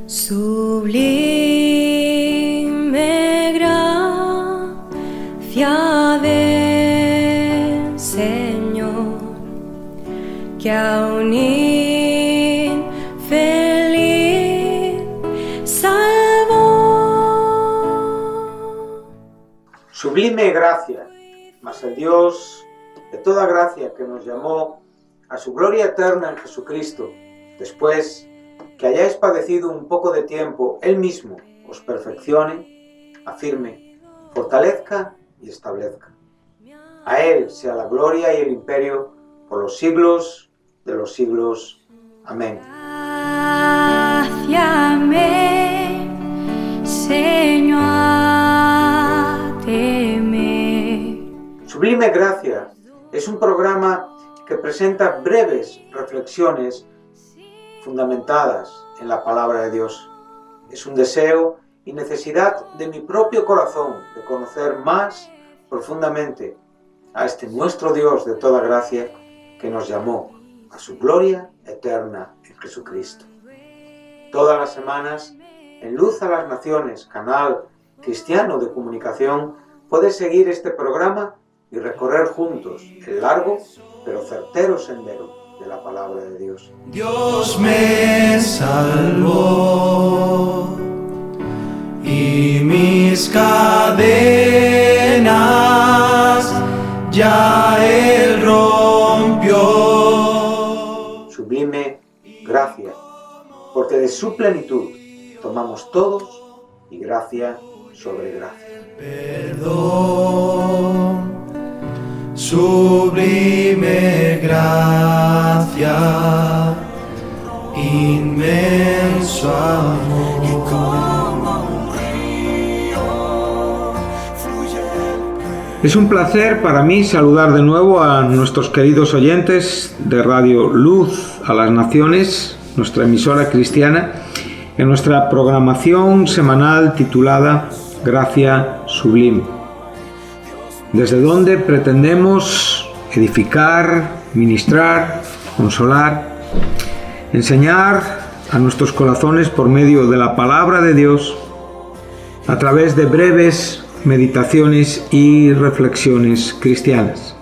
Sublime gracia del Señor, que a un infeliz salvó. Sublime gracia, mas el Dios de toda gracia que nos llamó a su gloria eterna en Jesucristo, después que hayáis padecido un poco de tiempo, Él mismo os perfeccione, afirme, fortalezca y establezca. A Él sea la gloria y el imperio por los siglos de los siglos. Amén. Gracia me enseñó a temer. Sublime Gracia es un programa que presenta breves reflexiones fundamentadas en la palabra de Dios. Es un deseo y necesidad de mi propio corazón de conocer más profundamente a este nuestro Dios de toda gracia que nos llamó a su gloria eterna en Jesucristo. Todas las semanas, en Luz a las Naciones, canal cristiano de comunicación, puedes seguir este programa y recorrer juntos el largo pero certero sendero de la palabra de Dios. Dios me salvó y mis cadenas ya Él rompió. Sublime gracia, porque de su plenitud tomamos todos y gracia sobre gracia. Perdón, sublime gracia, inmenso amor. Es un placer para mí saludar de nuevo a nuestros queridos oyentes de Radio Luz a las Naciones, nuestra emisora cristiana, en nuestra programación semanal titulada Gracia Sublime, desde donde pretendemos edificar, ministrar, consolar, enseñar a nuestros corazones por medio de la palabra de Dios, a través de breves meditaciones y reflexiones cristianas,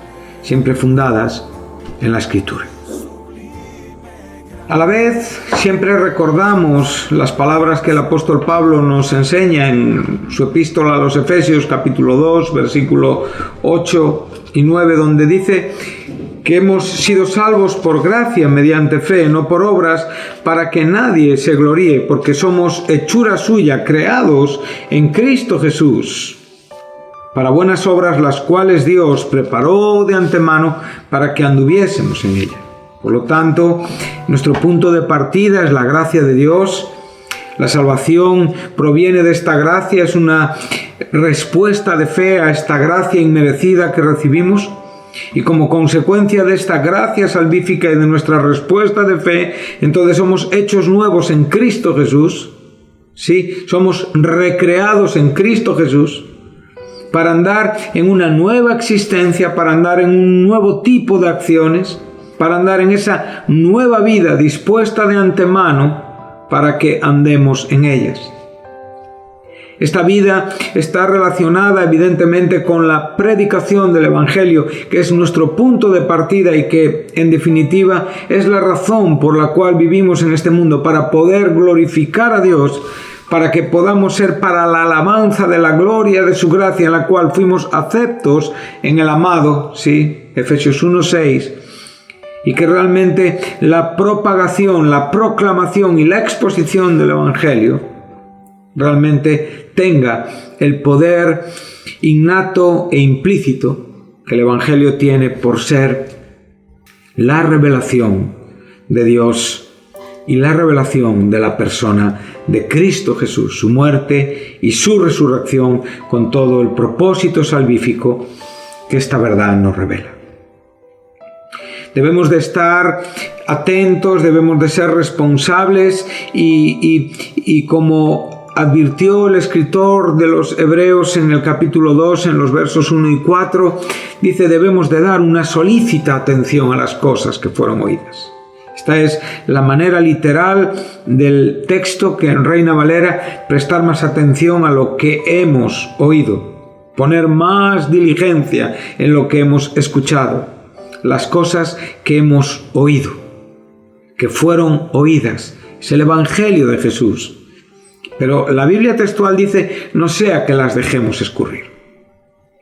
siempre fundadas en la Escritura. A la vez, siempre recordamos las palabras que el apóstol Pablo nos enseña en su epístola a los Efesios, capítulo 2, versículo 8 y 9, donde dice que hemos sido salvos por gracia mediante fe, no por obras, para que nadie se gloríe, porque somos hechura suya, creados en Cristo Jesús, para buenas obras, las cuales Dios preparó de antemano para que anduviésemos en ellas. Por lo tanto, nuestro punto de partida es la gracia de Dios. La salvación proviene de esta gracia, es una respuesta de fe a esta gracia inmerecida que recibimos. Y como consecuencia de esta gracia salvífica y de nuestra respuesta de fe, entonces somos hechos nuevos en Cristo Jesús. Sí, somos recreados en Cristo Jesús para andar en una nueva existencia, para andar en un nuevo tipo de acciones, para andar en esa nueva vida dispuesta de antemano para que andemos en ellas. Esta vida está relacionada evidentemente con la predicación del Evangelio, que es nuestro punto de partida y que, en definitiva, es la razón por la cual vivimos en este mundo, para poder glorificar a Dios, para que podamos ser para la alabanza de la gloria de su gracia, en la cual fuimos aceptos en el amado, ¿sí? Efesios 1:6, y que realmente la propagación, la proclamación y la exposición del Evangelio realmente tenga el poder innato e implícito que el Evangelio tiene por ser la revelación de Dios y la revelación de la persona de Cristo Jesús, su muerte y su resurrección, con todo el propósito salvífico que esta verdad nos revela. Debemos de estar atentos, debemos de ser responsables y como advirtió el escritor de los Hebreos en el capítulo 2, en los versos 1 y 4, dice, debemos de dar una solícita atención a las cosas que fueron oídas. Esta es la manera literal del texto que en Reina Valera prestar más atención a lo que hemos oído, poner más diligencia en lo que hemos escuchado, las cosas que hemos oído, que fueron oídas. Es el Evangelio de Jesús. Pero la Biblia textual dice, no sea que las dejemos escurrir.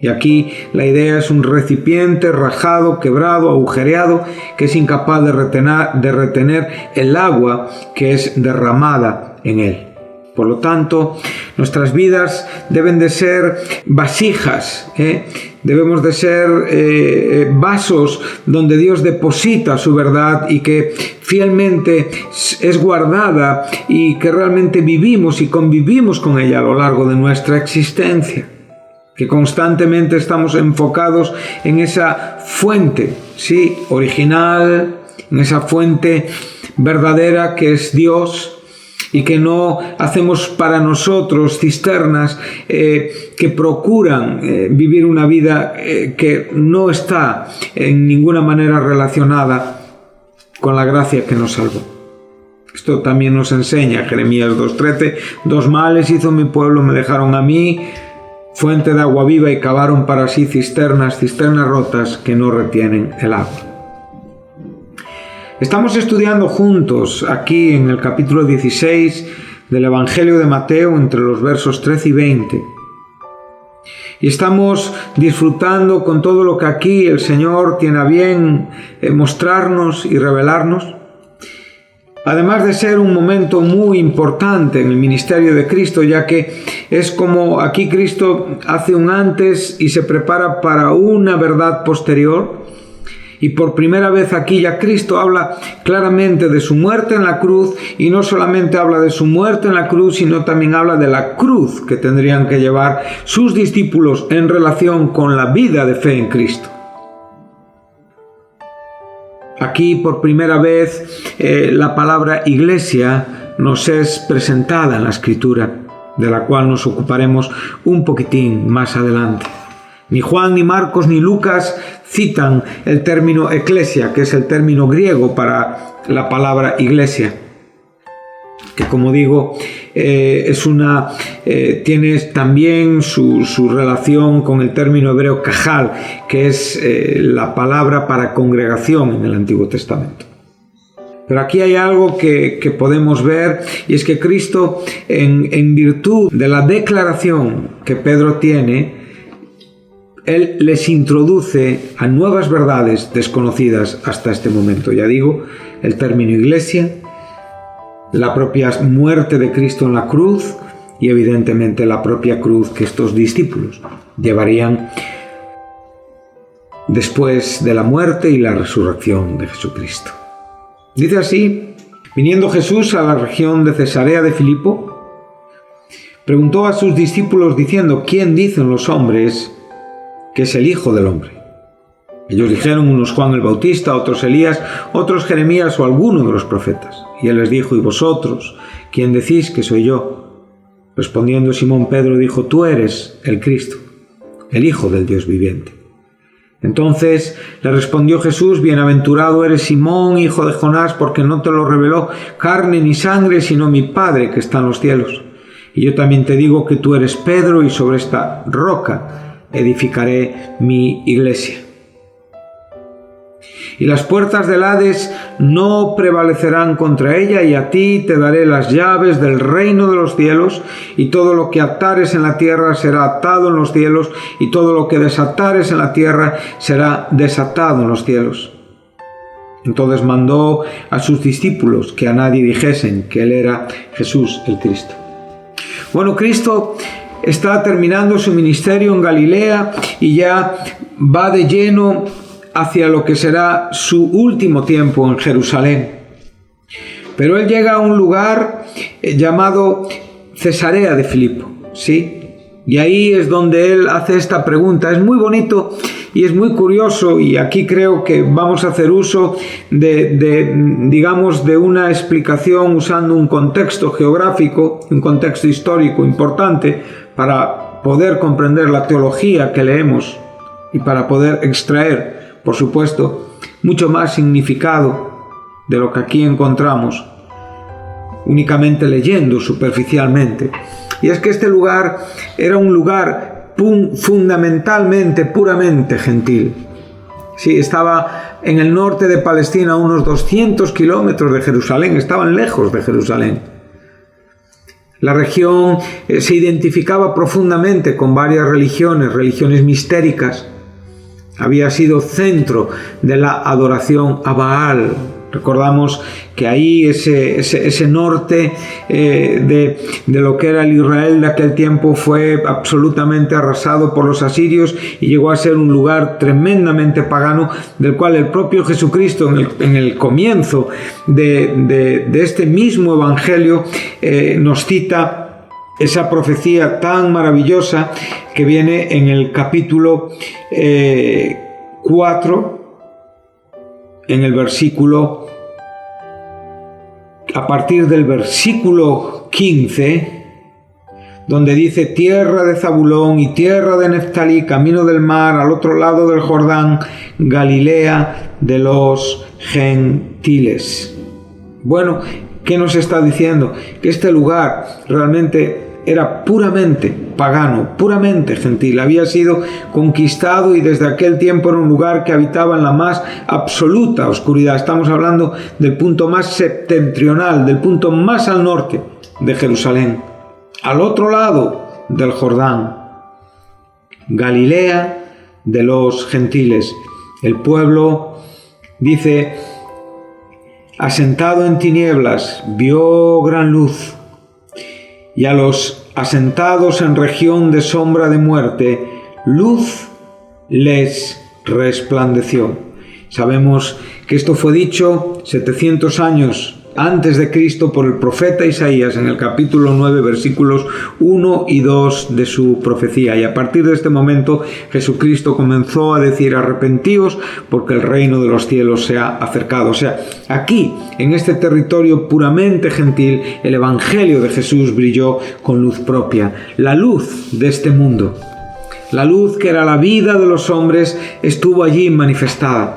Y aquí la idea es un recipiente rajado, quebrado, agujereado, que es incapaz de retener el agua que es derramada en él. Por lo tanto, nuestras vidas deben de ser vasijas, debemos de ser vasos donde Dios deposita su verdad y que fielmente es guardada y que realmente vivimos y convivimos con ella a lo largo de nuestra existencia. Que constantemente estamos enfocados en esa fuente, sí, original, en esa fuente verdadera que es Dios, y que no hacemos para nosotros cisternas que procuran vivir una vida que no está en ninguna manera relacionada con la gracia que nos salvó. Esto también nos enseña Jeremías 2:13, 2 males hizo mi pueblo, me dejaron a mí fuente de agua viva y cavaron para sí cisternas rotas que no retienen el agua. Estamos estudiando juntos aquí en el capítulo 16 del Evangelio de Mateo entre los versos 13 y 20. Y estamos disfrutando con todo lo que aquí el Señor tiene a bien mostrarnos y revelarnos. Además de ser un momento muy importante en el ministerio de Cristo, ya que es como aquí Cristo hace un antes y se prepara para una verdad posterior. Y por primera vez aquí ya Cristo habla claramente de su muerte en la cruz, y no solamente habla de su muerte en la cruz, sino también habla de la cruz que tendrían que llevar sus discípulos en relación con la vida de fe en Cristo. Aquí por primera vez la palabra iglesia nos es presentada en la Escritura, de la cual nos ocuparemos un poquitín más adelante. Ni Juan, ni Marcos, ni Lucas citan el término eclesia, que es el término griego para la palabra iglesia, que como digo tiene también su relación con el término hebreo kahal, que es la palabra para congregación en el Antiguo Testamento. Pero aquí hay algo que podemos ver, y es que Cristo, en virtud de la declaración que Pedro tiene, Él les introduce a nuevas verdades desconocidas hasta este momento. Ya digo, el término iglesia, la propia muerte de Cristo en la cruz y evidentemente la propia cruz que estos discípulos llevarían después de la muerte y la resurrección de Jesucristo. Dice así: viniendo Jesús a la región de Cesarea de Filipo, preguntó a sus discípulos diciendo: ¿quién dicen los hombres que es el Hijo del Hombre? Ellos dijeron, unos Juan el Bautista, otros Elías, otros Jeremías o alguno de los profetas. Y él les dijo: ¿y vosotros, quién decís que soy yo? Respondiendo Simón Pedro dijo: tú eres el Cristo, el Hijo del Dios viviente. Entonces le respondió Jesús: bienaventurado eres Simón, hijo de Jonás, porque no te lo reveló carne ni sangre, sino mi Padre que está en los cielos. Y yo también te digo que tú eres Pedro, y sobre esta roca edificaré mi iglesia. Y las puertas del Hades no prevalecerán contra ella, y a ti te daré las llaves del reino de los cielos, y todo lo que atares en la tierra será atado en los cielos, y todo lo que desatares en la tierra será desatado en los cielos. Entonces mandó a sus discípulos que a nadie dijesen que él era Jesús el Cristo. Bueno, Cristo está terminando su ministerio en Galilea y ya va de lleno hacia lo que será su último tiempo en Jerusalén. Pero él llega a un lugar llamado Cesarea de Filipo, ¿sí? Y ahí es donde él hace esta pregunta. Es muy bonito y es muy curioso, y aquí creo que vamos a hacer uso de una explicación usando un contexto geográfico, un contexto histórico importante para poder comprender la teología que leemos y para poder extraer, por supuesto, mucho más significado de lo que aquí encontramos, únicamente leyendo superficialmente. Y es que este lugar era un lugar fundamentalmente, puramente gentil. Sí, estaba en el norte de Palestina, a unos 200 kilómetros de Jerusalén, estaban lejos de Jerusalén. La región se identificaba profundamente con varias religiones mistéricas. Había sido centro de la adoración a Baal. Recordamos que ahí ese norte de lo que era el Israel de aquel tiempo fue absolutamente arrasado por los asirios y llegó a ser un lugar tremendamente pagano, del cual el propio Jesucristo en el comienzo de este mismo evangelio nos cita esa profecía tan maravillosa que viene en el capítulo 4, en el versículo, a partir del versículo 15, donde dice: tierra de Zabulón y tierra de Neftalí, camino del mar, al otro lado del Jordán, Galilea de los gentiles. Bueno, ¿qué nos está diciendo? Que este lugar realmente era puramente pagano, puramente gentil. Había sido conquistado y desde aquel tiempo era un lugar que habitaba en la más absoluta oscuridad. Estamos hablando del punto más septentrional, del punto más al norte de Jerusalén, al otro lado del Jordán, Galilea de los gentiles. El pueblo, dice, asentado en tinieblas, vio gran luz. Y a los asentados en región de sombra de muerte, luz les resplandeció. Sabemos que esto fue dicho 700 años antes de Cristo por el profeta Isaías en el capítulo 9, versículos 1 y 2 de su profecía. Y a partir de este momento Jesucristo comenzó a decir: arrepentíos porque el reino de los cielos se ha acercado. O sea, aquí, en este territorio puramente gentil, el evangelio de Jesús brilló con luz propia. La luz de este mundo, la luz que era la vida de los hombres, estuvo allí manifestada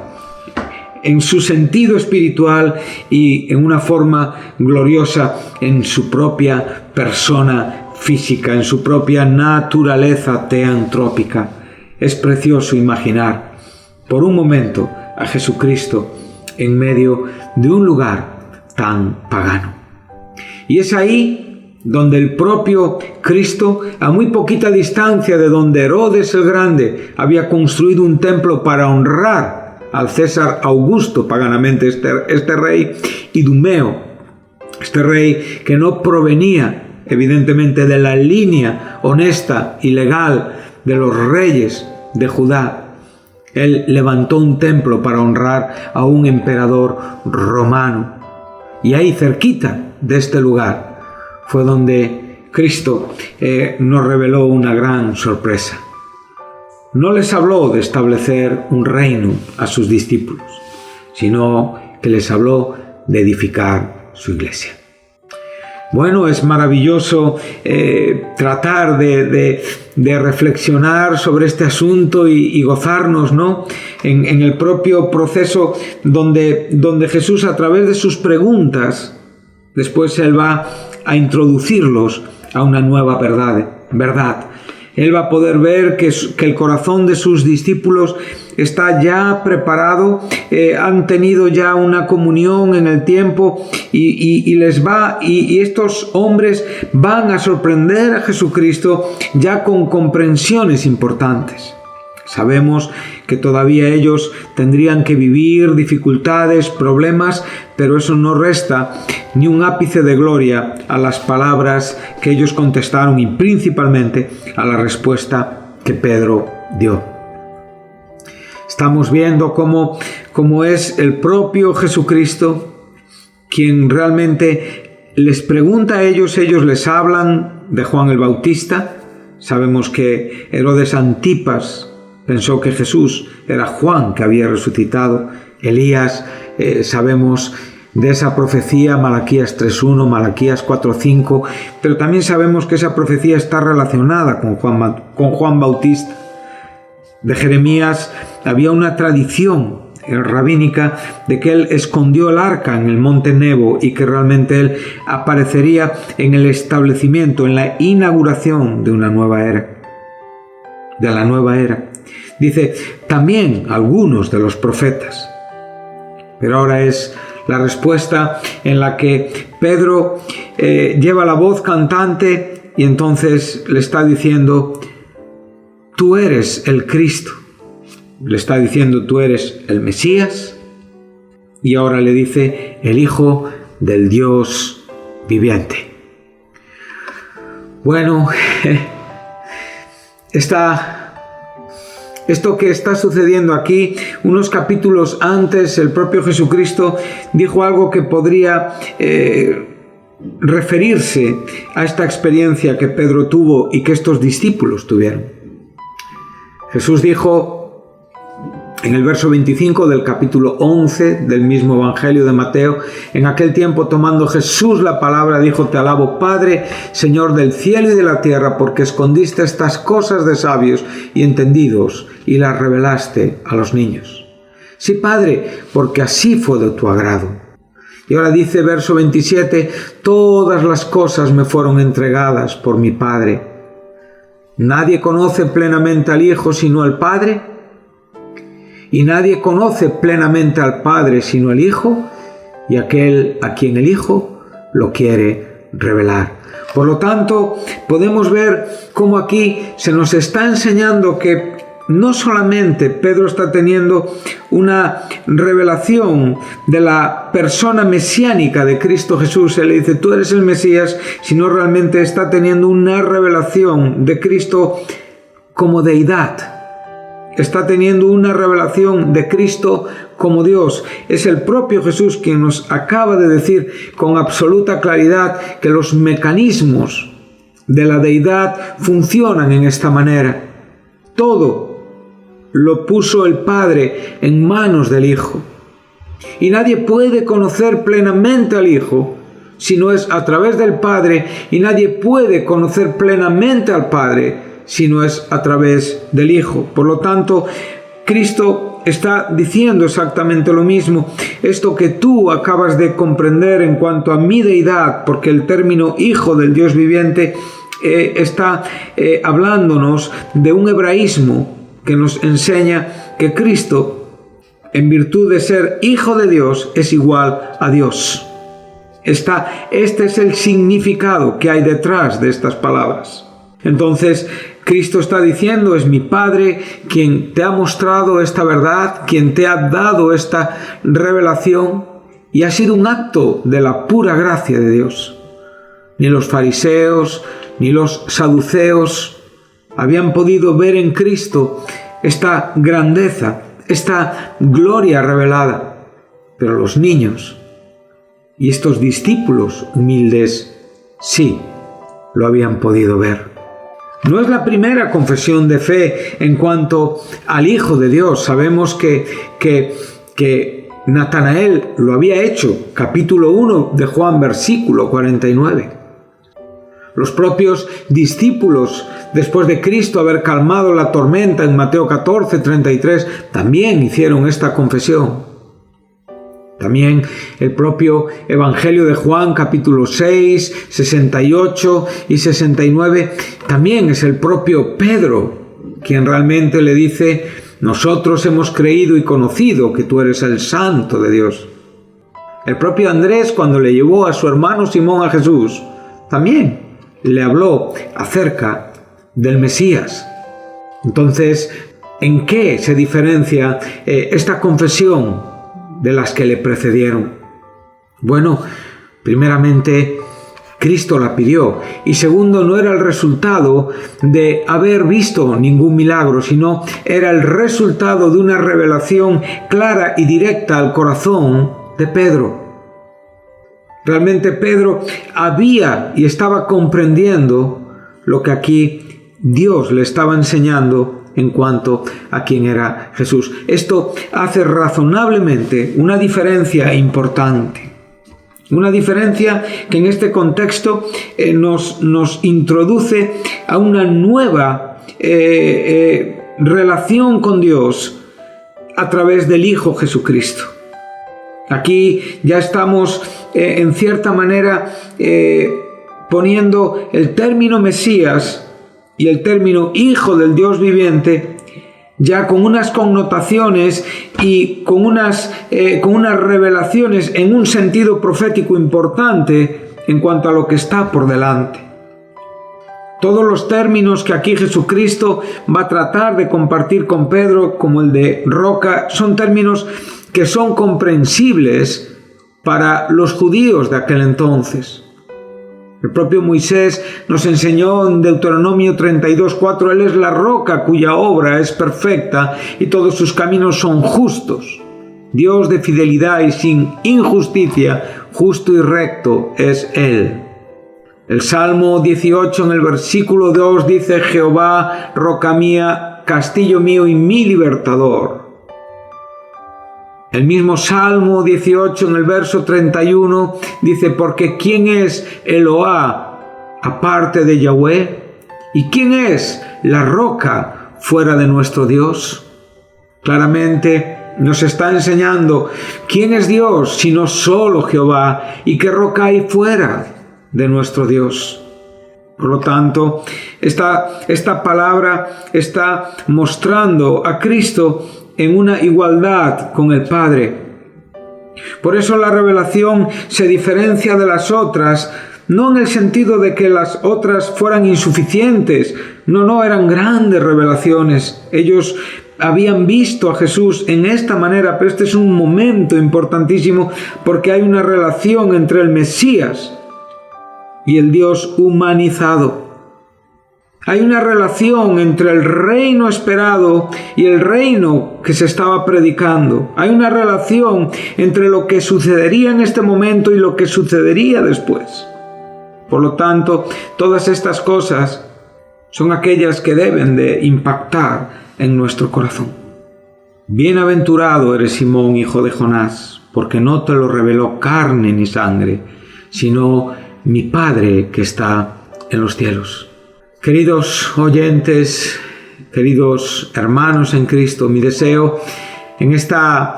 en su sentido espiritual y en una forma gloriosa en su propia persona física, en su propia naturaleza teantrópica. Es precioso imaginar por un momento a Jesucristo en medio de un lugar tan pagano. Y es ahí donde el propio Cristo, a muy poquita distancia de donde Herodes el Grande había construido un templo para honrar al César Augusto, paganamente este rey idumeo, este rey que no provenía evidentemente de la línea honesta y legal de los reyes de Judá. Él levantó un templo para honrar a un emperador romano. Y ahí cerquita de este lugar fue donde Cristo nos reveló una gran sorpresa. No les habló de establecer un reino a sus discípulos, sino que les habló de edificar su iglesia. Bueno, es maravilloso tratar de reflexionar sobre este asunto y gozarnos, ¿no?, en el propio proceso donde Jesús, a través de sus preguntas, después Él va a introducirlos a una nueva verdad. Él va a poder ver que el corazón de sus discípulos está ya preparado, han tenido ya una comunión en el tiempo y estos hombres van a sorprender a Jesucristo ya con comprensiones importantes. Sabemos que todavía ellos tendrían que vivir dificultades, problemas, pero eso no resta ni un ápice de gloria a las palabras que ellos contestaron y principalmente a la respuesta que Pedro dio. Estamos viendo cómo es el propio Jesucristo quien realmente les pregunta a ellos les hablan de Juan el Bautista. Sabemos que Herodes Antipas pensó que Jesús era Juan que había resucitado. Elías, sabemos de esa profecía, Malaquías 3.1, Malaquías 4.5, pero también sabemos que esa profecía está relacionada con Juan Bautista. De Jeremías había una tradición rabínica de que él escondió el arca en el monte Nebo y que realmente él aparecería en el establecimiento, en la inauguración de una nueva era, de la nueva era. Dice, también algunos de los profetas. Pero ahora es la respuesta en la que Pedro lleva la voz cantante y entonces le está diciendo, tú eres el Cristo. Le está diciendo, tú eres el Mesías. Y ahora le dice, el Hijo del Dios viviente. Bueno, esto que está sucediendo aquí, unos capítulos antes, el propio Jesucristo dijo algo que podría referirse a esta experiencia que Pedro tuvo y que estos discípulos tuvieron. Jesús dijo en el verso 25 del capítulo 11 del mismo Evangelio de Mateo, en aquel tiempo tomando Jesús la palabra, dijo, te alabo, Padre, Señor del cielo y de la tierra, porque escondiste estas cosas de sabios y entendidos y las revelaste a los niños. Sí, Padre, porque así fue de tu agrado. Y ahora dice verso 27, todas las cosas me fueron entregadas por mi Padre. Nadie conoce plenamente al Hijo sino al Padre, y nadie conoce plenamente al Padre sino el Hijo, y aquel a quien el Hijo lo quiere revelar. Por lo tanto, podemos ver cómo aquí se nos está enseñando que no solamente Pedro está teniendo una revelación de la persona mesiánica de Cristo Jesús, él le dice, tú eres el Mesías, sino realmente está teniendo una revelación de Cristo como deidad. Está teniendo una revelación de Cristo como Dios. Es el propio Jesús quien nos acaba de decir con absoluta claridad que los mecanismos de la deidad funcionan en esta manera. Todo lo puso el Padre en manos del Hijo. Y nadie puede conocer plenamente al Hijo si no es a través del Padre, y nadie puede conocer plenamente al Padre si no es a través del Hijo. Por lo tanto, Cristo está diciendo exactamente lo mismo. Esto que tú acabas de comprender en cuanto a mi deidad, porque el término Hijo del Dios viviente está hablándonos de un hebraísmo que nos enseña que Cristo, en virtud de ser Hijo de Dios, es igual a Dios. Este es el significado que hay detrás de estas palabras. Entonces, Cristo está diciendo, es mi Padre quien te ha mostrado esta verdad, quien te ha dado esta revelación, y ha sido un acto de la pura gracia de Dios. Ni los fariseos, ni los saduceos habían podido ver en Cristo esta grandeza, esta gloria revelada, pero los niños y estos discípulos humildes sí lo habían podido ver. No es la primera confesión de fe en cuanto al Hijo de Dios. Sabemos que Natanael lo había hecho, capítulo 1 de Juan, versículo 49. Los propios discípulos, después de Cristo haber calmado la tormenta en Mateo 14, 33, también hicieron esta confesión. También el propio Evangelio de Juan, capítulo 6, 68 y 69, también es el propio Pedro quien realmente le dice, nosotros hemos creído y conocido que tú eres el Santo de Dios. El propio Andrés, cuando le llevó a su hermano Simón a Jesús, también le habló acerca del Mesías. Entonces, ¿en qué se diferencia esta confesión de las que le precedieron? Bueno, primeramente, Cristo la pidió, y segundo, no era el resultado de haber visto ningún milagro, sino era el resultado de una revelación clara y directa al corazón de Pedro. Realmente Pedro había y estaba comprendiendo lo que aquí Dios le estaba enseñando en cuanto a quién era Jesús. Esto hace razonablemente una diferencia importante. Una diferencia que en este contexto nos introduce a una nueva relación con Dios a través del Hijo Jesucristo. Aquí ya estamos en cierta manera poniendo el término Mesías y el término Hijo del Dios viviente ya con unas connotaciones y con unas revelaciones en un sentido profético importante en cuanto a lo que está por delante. Todos los términos que aquí Jesucristo va a tratar de compartir con Pedro, como el de roca, son términos que son comprensibles para los judíos de aquel entonces. El propio Moisés nos enseñó en Deuteronomio 32:4, Él es la roca cuya obra es perfecta y todos sus caminos son justos. Dios de fidelidad y sin injusticia, justo y recto es Él. El Salmo 18 en el versículo 2 dice, Jehová, roca mía, castillo mío y mi libertador. El mismo Salmo 18 en el verso 31 dice, porque ¿quién es Eloá aparte de Yahweh? ¿Y quién es la roca fuera de nuestro Dios? Claramente nos está enseñando quién es Dios sino solo Jehová y qué roca hay fuera de nuestro Dios. Por lo tanto, esta palabra está mostrando a Cristo en una igualdad con el Padre. Por eso la revelación se diferencia de las otras, no en el sentido de que las otras fueran insuficientes, no, eran grandes revelaciones. Ellos habían visto a Jesús en esta manera, pero este es un momento importantísimo porque hay una relación entre el Mesías y el Dios humanizado. Hay una relación entre el reino esperado y el reino que se estaba predicando. Hay una relación entre lo que sucedería en este momento y lo que sucedería después. Por lo tanto, todas estas cosas son aquellas que deben de impactar en nuestro corazón. Bienaventurado eres Simón, hijo de Jonás, porque no te lo reveló carne ni sangre, sino mi Padre que está en los cielos. Queridos oyentes, queridos hermanos en Cristo, mi deseo en este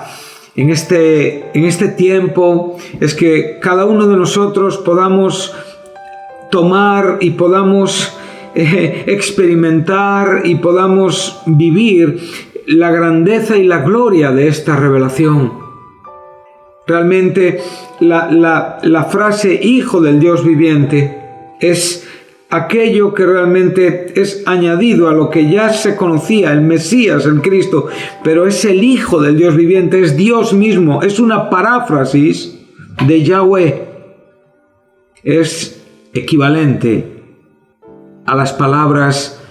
tiempo es que cada uno de nosotros podamos tomar y podamos experimentar y podamos vivir la grandeza y la gloria de esta revelación. Realmente la frase Hijo del Dios viviente es aquello que realmente es añadido a lo que ya se conocía, el Mesías, el Cristo, pero es el Hijo del Dios viviente, es Dios mismo, es una paráfrasis de Yahweh. Es equivalente a las palabras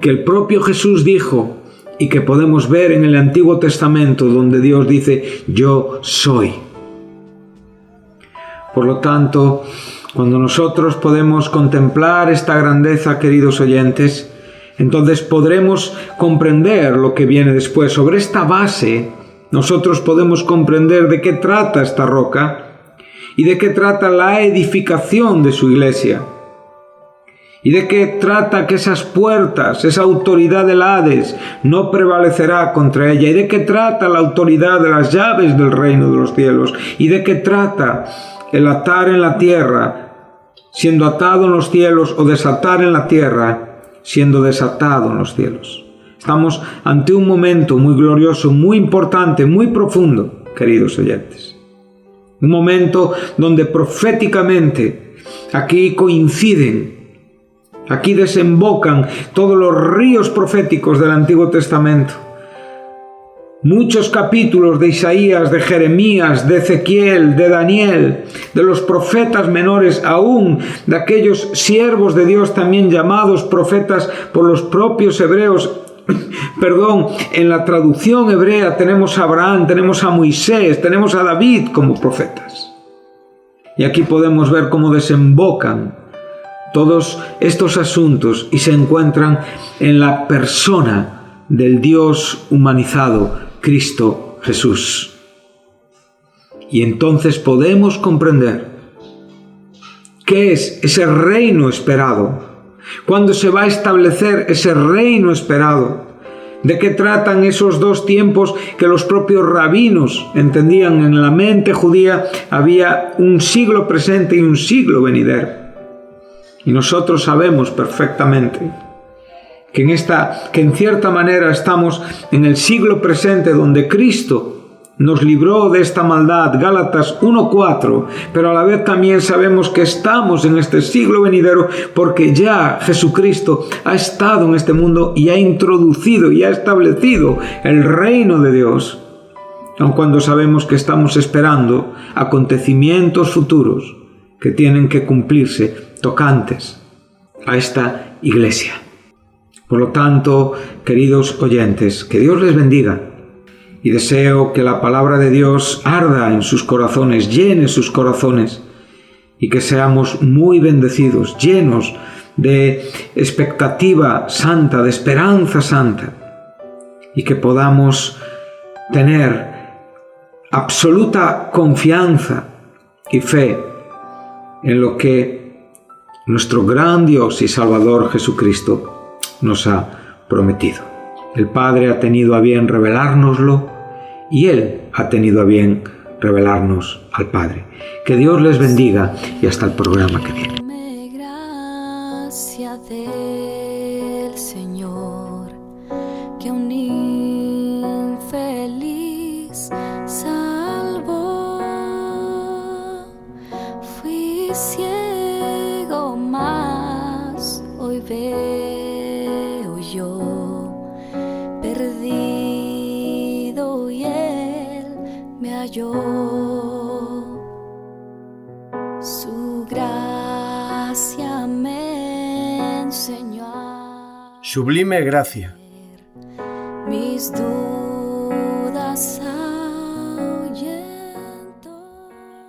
que el propio Jesús dijo y que podemos ver en el Antiguo Testamento, donde Dios dice, yo soy. Por lo tanto, cuando nosotros podemos contemplar esta grandeza, queridos oyentes, entonces podremos comprender lo que viene después. Sobre esta base, nosotros podemos comprender de qué trata esta roca y de qué trata la edificación de su iglesia. Y de qué trata que esas puertas, esa autoridad del Hades, no prevalecerá contra ella. Y de qué trata la autoridad de las llaves del reino de los cielos. Y de qué trata el atar en la tierra, siendo atado en los cielos, o desatar en la tierra, siendo desatado en los cielos. Estamos ante un momento muy glorioso, muy importante, muy profundo, queridos oyentes. Un momento donde proféticamente aquí coinciden, aquí desembocan todos los ríos proféticos del Antiguo Testamento. Muchos capítulos de Isaías, de Jeremías, de Ezequiel, de Daniel, de los profetas menores, aún de aquellos siervos de Dios también llamados profetas por los propios hebreos. En la traducción hebrea tenemos a Abraham, tenemos a Moisés, tenemos a David como profetas. Y aquí podemos ver cómo desembocan todos estos asuntos y se encuentran en la persona del Dios humanizado, Cristo Jesús. Y entonces podemos comprender qué es ese reino esperado, cuándo se va a establecer ese reino esperado, ¿De qué tratan esos dos tiempos que los propios rabinos entendían? En la mente judía había un siglo presente y un siglo venidero. Y nosotros sabemos perfectamente que en cierta manera estamos en el siglo presente donde Cristo nos libró de esta maldad, Gálatas 1:4, pero a la vez también sabemos que estamos en este siglo venidero porque ya Jesucristo ha estado en este mundo y ha introducido y ha establecido el reino de Dios, aun cuando sabemos que estamos esperando acontecimientos futuros que tienen que cumplirse tocantes a esta iglesia. Por lo tanto, queridos oyentes, que Dios les bendiga. Y deseo que la palabra de Dios arda en sus corazones, llene sus corazones, y que seamos muy bendecidos, llenos de expectativa santa, de esperanza santa, y que podamos tener absoluta confianza y fe en lo que nuestro gran Dios y Salvador Jesucristo nos ha prometido. El Padre ha tenido a bien revelárnoslo y Él ha tenido a bien revelarnos al Padre. Que Dios les bendiga y hasta el programa que viene. Dame gracia del Señor, que un infeliz salvó. Fui ciego, mas hoy veo yo. Perdido y Él me halló. Su gracia me enseñó a Sublime gracia. mis dudas ahuyentó.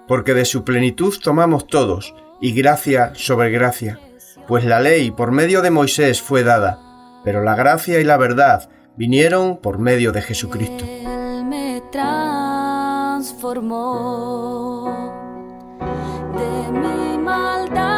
Porque de su plenitud tomamos todos, y gracia sobre gracia, pues la ley por medio de Moisés fue dada, pero la gracia y la verdad vinieron por medio de Jesucristo. Él me transformó de mi maldad.